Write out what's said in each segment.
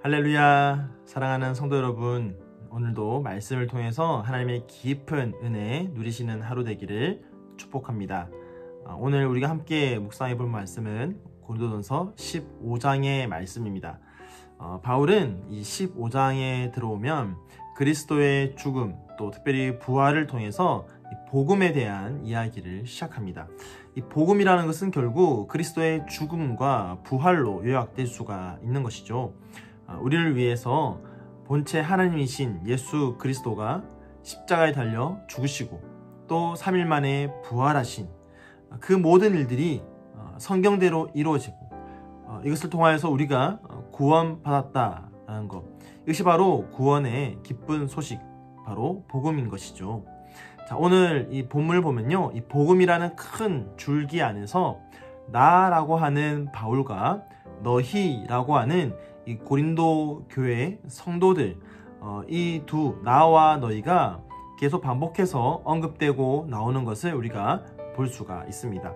할렐루야. 사랑하는 성도 여러분, 오늘도 말씀을 통해서 하나님의 깊은 은혜 누리시는 하루 되기를 축복합니다. 오늘 우리가 함께 묵상해 볼 말씀은 고린도전서 15장의 말씀입니다. 바울은 이 15장에 들어오면 그리스도의 죽음, 또 특별히 부활을 통해서 복음에 대한 이야기를 시작합니다. 이 복음이라는 것은 결국 그리스도의 죽음과 부활로 요약될 수가 있는 것이죠. 우리를 위해서 본체 하나님이신 예수 그리스도가 십자가에 달려 죽으시고 또 3일 만에 부활하신 그 모든 일들이 성경대로 이루어지고 이것을 통하여서 우리가 구원받았다라는 것, 이것이 바로 구원의 기쁜 소식, 바로 복음인 것이죠. 자, 오늘 이 본문을 보면요, 이 복음이라는 큰 줄기 안에서 나라고 하는 바울과 너희라고 하는 이 고린도 교회 성도들, 이 두 나와 너희가 계속 반복해서 언급되고 나오는 것을 우리가 볼 수가 있습니다.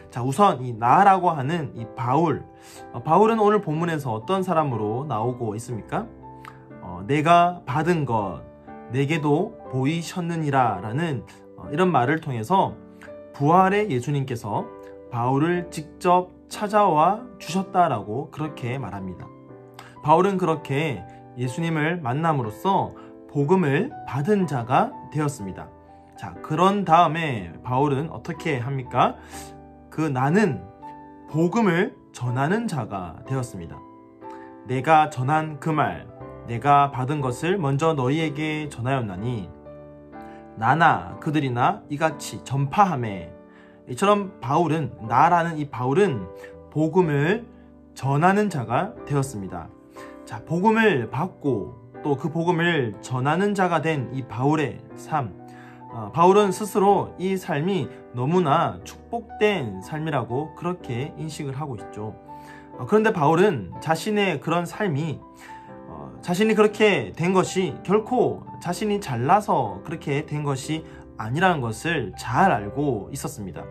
자, 우선 이 나라고 하는 이 바울은 오늘 본문에서 어떤 사람으로 나오고 있습니까? 내가 받은 것 내게도 보이셨느니라 라는 이런 말을 통해서 부활의 예수님께서 바울을 직접 찾아와 주셨다라고 그렇게 말합니다. 바울은 그렇게 예수님을 만남으로써 복음을 받은 자가 되었습니다. 자, 그런 다음에 바울은 어떻게 합니까? 나는 복음을 전하는 자가 되었습니다. 내가 전한 그 말, 내가 받은 것을 먼저 너희에게 전하였나니 나나 그들이나 이같이 전파하매. 이처럼 나라는 이 바울은 복음을 전하는 자가 되었습니다. 자, 복음을 받고 또 그 복음을 전하는 자가 된 이 바울의 삶, 바울은 스스로 이 삶이 너무나 축복된 삶이라고 그렇게 인식을 하고 있죠. 그런데 바울은 자신의 그런 삶이 자신이 그렇게 된 것이 결코 자신이 잘나서 그렇게 된 것이 아니라는 것을 잘 알고 있었습니다.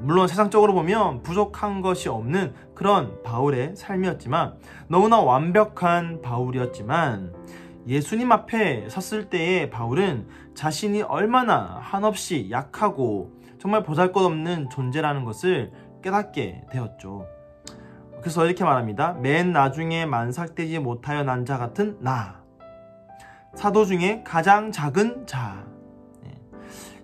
물론 세상적으로 보면 부족한 것이 없는 그런 바울의 삶이었지만, 너무나 완벽한 바울이었지만, 예수님 앞에 섰을 때의 바울은 자신이 얼마나 한없이 약하고 정말 보잘것없는 존재라는 것을 깨닫게 되었죠. 그래서 이렇게 말합니다. 맨 나중에 만삭되지 못하여 난 자 같은 나, 사도 중에 가장 작은 자.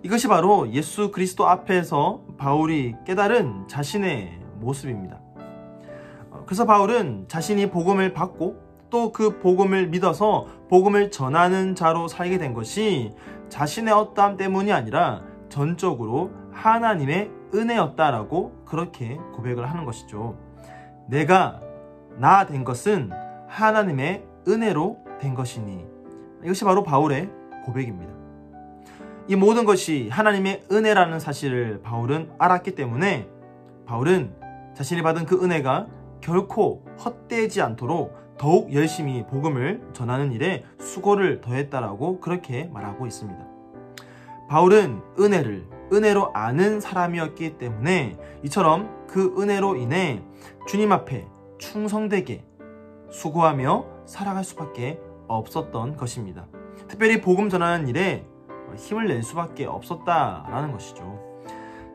이것이 바로 예수 그리스도 앞에서 바울이 깨달은 자신의 모습입니다. 그래서 바울은 자신이 복음을 받고 또 그 복음을 믿어서 복음을 전하는 자로 살게 된 것이 자신의 어떠함 때문이 아니라 전적으로 하나님의 은혜였다라고 그렇게 고백을 하는 것이죠. 내가 나 된 것은 하나님의 은혜로 된 것이니. 이것이 바로 바울의 고백입니다. 이 모든 것이 하나님의 은혜라는 사실을 바울은 알았기 때문에 바울은 자신이 받은 그 은혜가 결코 헛되지 않도록 더욱 열심히 복음을 전하는 일에 수고를 더했다라고 그렇게 말하고 있습니다. 바울은 은혜를 은혜로 아는 사람이었기 때문에 이처럼 그 은혜로 인해 주님 앞에 충성되게 수고하며 살아갈 수밖에 없었던 것입니다. 특별히 복음 전하는 일에 힘을 낼 수밖에 없었다라는 것이죠.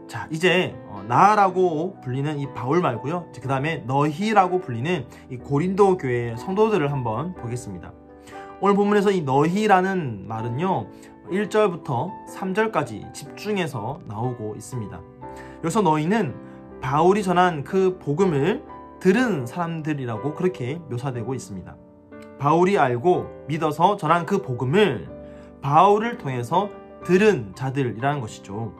자, 이제 나라고 불리는 이 바울 말고요, 그 다음에 너희라고 불리는 이 고린도 교회 성도들을 한번 보겠습니다. 오늘 본문에서 이 너희라는 말은요, 1절부터 3절까지 집중해서 나오고 있습니다. 여기서 너희는 바울이 전한 그 복음을 들은 사람들이라고 그렇게 묘사되고 있습니다. 바울이 알고 믿어서 전한 그 복음을 바울을 통해서 들은 자들이라는 것이죠.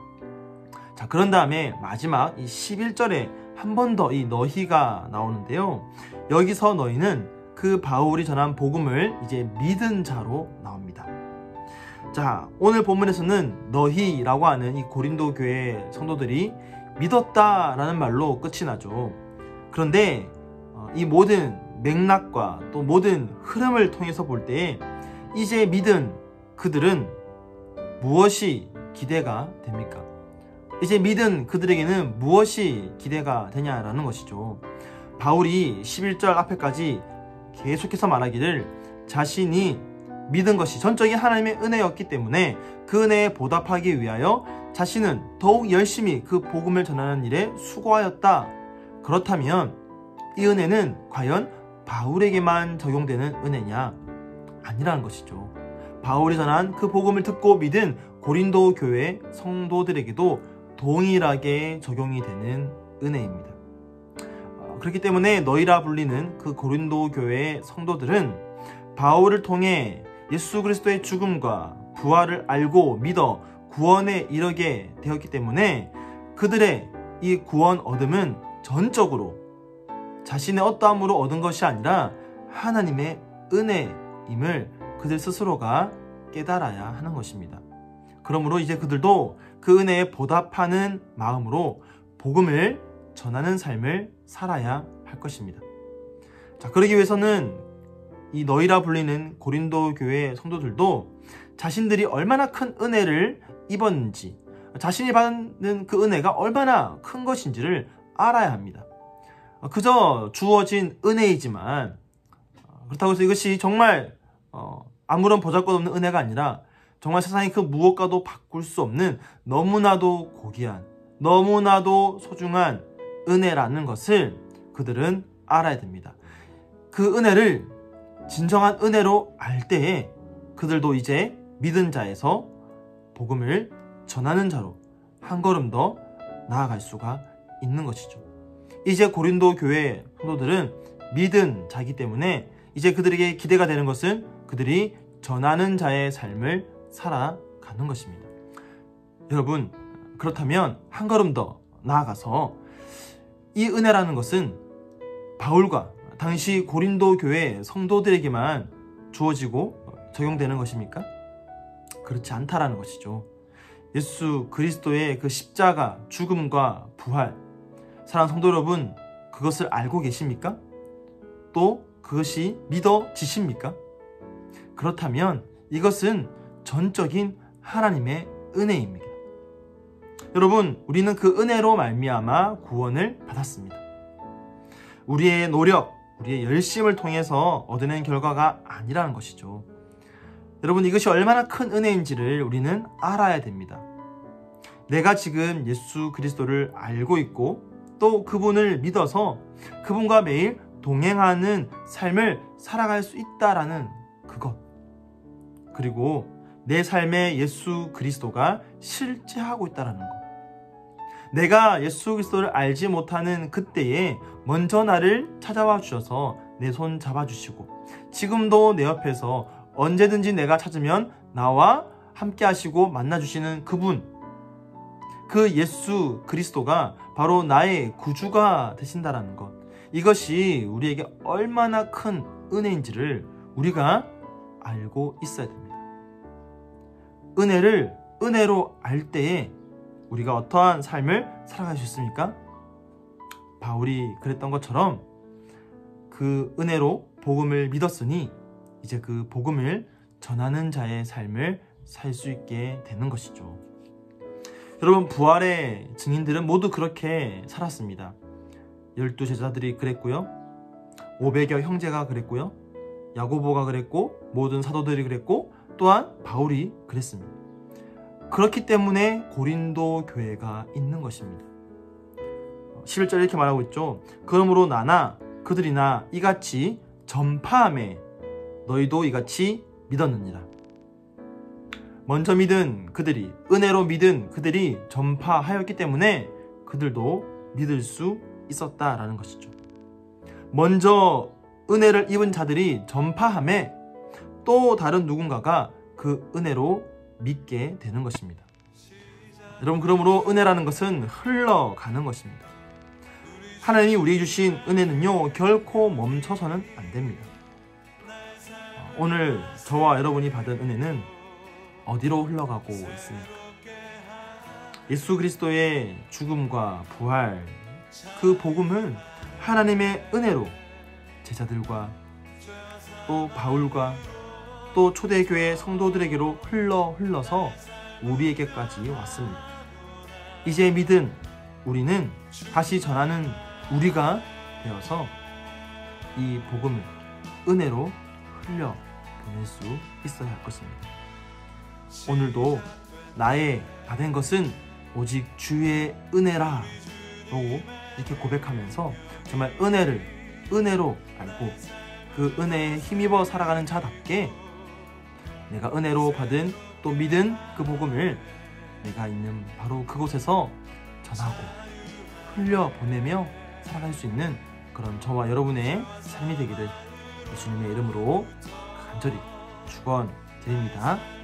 자, 그런 다음에 마지막 이 11절에 한 번 더 이 너희가 나오는데요, 여기서 너희는 그 바울이 전한 복음을 이제 믿은 자로 나옵니다. 자, 오늘 본문에서는 너희라고 하는 이 고린도 교회 성도들이 믿었다라는 말로 끝이 나죠. 그런데 이 모든 맥락과 또 모든 흐름을 통해서 볼 때 이제 믿은 그들은 무엇이 기대가 됩니까? 이제 믿은 그들에게는 무엇이 기대가 되냐라는 것이죠. 바울이 11절 앞에까지 계속해서 말하기를 자신이 믿은 것이 전적인 하나님의 은혜였기 때문에 그 은혜에 보답하기 위하여 자신은 더욱 열심히 그 복음을 전하는 일에 수고하였다. 그렇다면 이 은혜는 과연 바울에게만 적용되는 은혜냐? 아니라는 것이죠. 바울이 전한 그 복음을 듣고 믿은 고린도 교회 성도들에게도 동일하게 적용이 되는 은혜입니다. 그렇기 때문에 너희라 불리는 그 고린도 교회의 성도들은 바울을 통해 예수 그리스도의 죽음과 부활을 알고 믿어 구원에 이르게 되었기 때문에 그들의 이 구원 얻음은 전적으로 자신의 어떠함으로 얻은 것이 아니라 하나님의 은혜임을 그들 스스로가 깨달아야 하는 것입니다. 그러므로 이제 그들도 그 은혜에 보답하는 마음으로 복음을 전하는 삶을 살아야 할 것입니다. 자, 그러기 위해서는 이 너희라 불리는 고린도 교회 성도들도 자신들이 얼마나 큰 은혜를 입었는지, 자신이 받는 그 은혜가 얼마나 큰 것인지를 알아야 합니다. 그저 주어진 은혜이지만 그렇다고 해서 이것이 정말 아무런 보잘것없는 은혜가 아니라 정말 세상의 그 무엇과도 바꿀 수 없는 너무나도 고귀한, 너무나도 소중한 은혜라는 것을 그들은 알아야 됩니다. 그 은혜를 진정한 은혜로 알 때에 그들도 이제 믿은 자에서 복음을 전하는 자로 한 걸음 더 나아갈 수가 있는 것이죠. 이제 고린도 교회 성도들은 믿은 자이기 때문에 이제 그들에게 기대가 되는 것은 그들이 전하는 자의 삶을 살아가는 것입니다. 여러분, 그렇다면 한 걸음 더 나아가서 이 은혜라는 것은 바울과 당시 고린도 교회 성도들에게만 주어지고 적용되는 것입니까? 그렇지 않다라는 것이죠. 예수 그리스도의 그 십자가, 죽음과 부활, 사랑하는 성도 여러분, 그것을 알고 계십니까? 또 그것이 믿어지십니까? 그렇다면 이것은 전적인 하나님의 은혜입니다. 여러분, 우리는 그 은혜로 말미암아 구원을 받았습니다. 우리의 노력, 우리의 열심을 통해서 얻어낸 결과가 아니라는 것이죠. 여러분, 이것이 얼마나 큰 은혜인지를 우리는 알아야 됩니다. 내가 지금 예수 그리스도를 알고 있고 또 그분을 믿어서 그분과 매일 동행하는 삶을 살아갈 수 있다라는 그것, 그리고 내 삶에 예수 그리스도가 실제하고 있다는 것, 내가 예수 그리스도를 알지 못하는 그때에 먼저 나를 찾아와 주셔서 내 손 잡아주시고 지금도 내 옆에서 언제든지 내가 찾으면 나와 함께 하시고 만나주시는 그분, 그 예수 그리스도가 바로 나의 구주가 되신다는 것, 이것이 우리에게 얼마나 큰 은혜인지를 우리가 알고 있어야 됩니다. 은혜를 은혜로 알 때에 우리가 어떠한 삶을 살아갈 수 있습니까? 바울이 그랬던 것처럼 그 은혜로 복음을 믿었으니 이제 그 복음을 전하는 자의 삶을 살 수 있게 되는 것이죠. 여러분, 부활의 증인들은 모두 그렇게 살았습니다. 12제자들이 그랬고요, 500여 형제가 그랬고요, 야고보가 그랬고, 모든 사도들이 그랬고, 또한 바울이 그랬습니다. 그렇기 때문에 고린도 교회가 있는 것입니다. 11절 이렇게 말하고 있죠. 그러므로 나나 그들이나 이같이 전파하매 너희도 이같이 믿었느니라. 먼저 믿은 그들이, 은혜로 믿은 그들이 전파하였기 때문에 그들도 믿을 수 있었다라는 것이죠. 먼저 은혜를 입은 자들이 전파하매 또 다른 누군가가 그 은혜로 믿게 되는 것입니다. 여러분, 그러므로 은혜라는 것은 흘러가는 것입니다. 하나님이 우리에게 주신 은혜는요, 결코 멈춰서는 안 됩니다. 오늘 저와 여러분이 받은 은혜는 어디로 흘러가고 있습니까? 예수 그리스도의 죽음과 부활, 그 복음은 하나님의 은혜로 제자들과 또 바울과 또 초대교회 성도들에게로 흘러서 우리에게까지 왔습니다. 이제 믿은 우리는 다시 전하는 우리가 되어서 이 복음을 은혜로 흘려 보낼 수 있어야 할 것입니다. 오늘도 나의 받은 것은 오직 주의 은혜라 라고 이렇게 고백하면서 정말 은혜를 은혜로 알고 그 은혜에 힘입어 살아가는 자답게 내가 은혜로 받은 또 믿은 그 복음을 내가 있는 바로 그곳에서 전하고 흘려보내며 살아갈 수 있는 그런 저와 여러분의 삶이 되기를 예수님의 이름으로 간절히 축원드립니다.